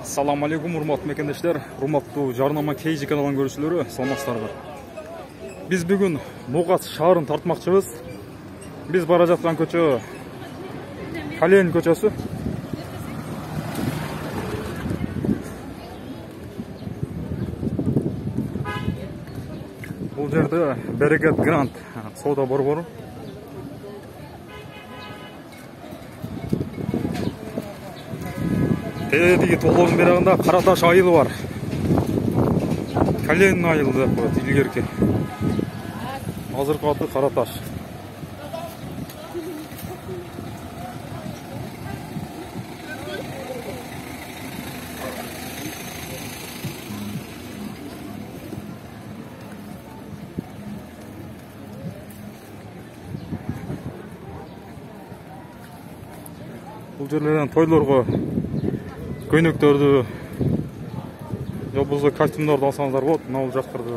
Assalamu alaikum, урматтуу мекендештер, урматтуу жарнама KG каналын көрүүчүлөрү, саламатсыздарбы. Биз бүгүн Ноғат шаарын тартмакчыбыз. Биз бара жаткан көчө Кален көчөсү. Бул жерде Берекет Грант соода борбору. Тедиги толоонун берагында Караташ айылы бар. Кален айылы деп коет илгерки. Азыркы аты Караташ. Бул жерлерден тойлорго көйнөктөрдү, же болбосо костюмдорду алсаңыздар болот. Мына бул жактарды.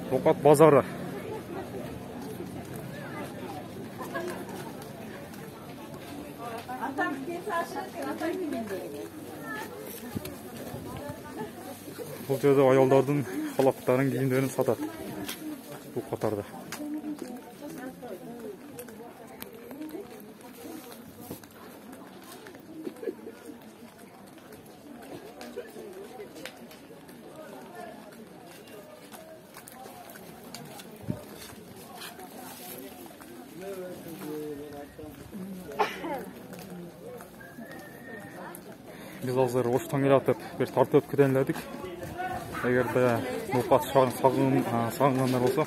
Ноғат базары. Бұл жерде аялдардың халаттарын, киімдерін сатат. Бұл қатарда. Biz azыр оштан келатып, bir тартып кетенледик. Эгерде Ноғат шаарын сагынгандар болсо,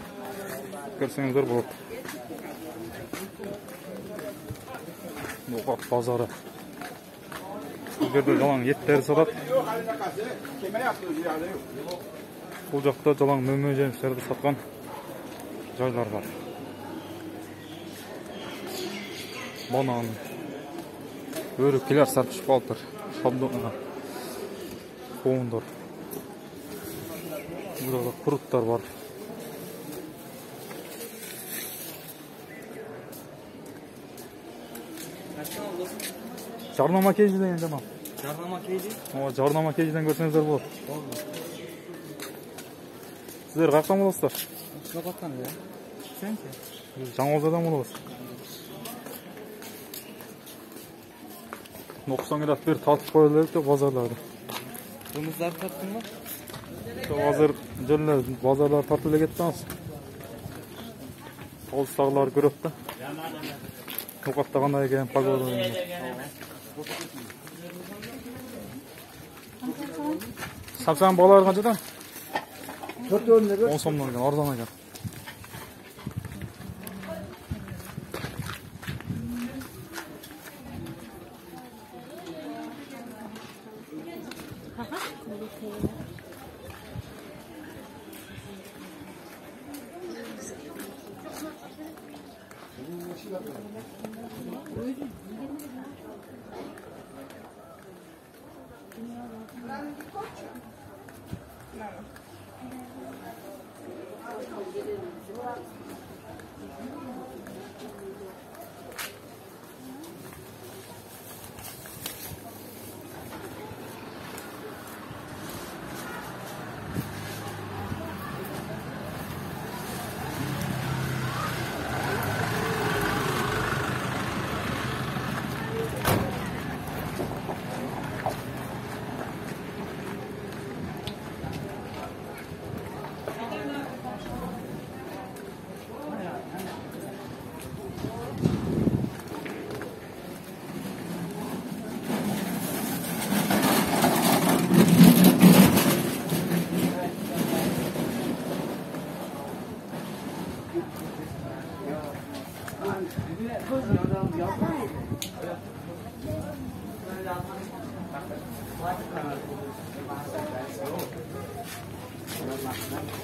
көрсөңүздөр болот. Ноғат базары. Бул жерде жалаң еттер сатат. Бул жакта жалаң мөмө жемиштерди саткан жайлар бар. Банан, өрүккелер сатышып калыптыр. Коңдор. Burada kurutlar var. Jarnama KG'den canım. Jarnama KG? O Jarnama KG'den görseniz bolot. Sizler kaqtan bolasыздар? Ноғаттан ya. Senki? Жаңаозадан болобуз. 90 градус бер тартып коюлат деп базарларды. Кымыздар тарттың ба? Азыр жерлер базарлар тартып эле кетти азыр. Алыстагылар көрөт да. Ноғатта кандай экен погода. Сапсан балалар канчадан? 10 сомдон экен, арзан экен.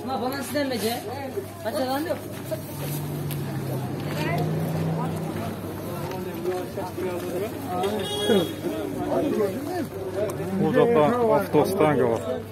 Ma bana sizden bece. Kaçadan yok. Бул жакта автостанка бар.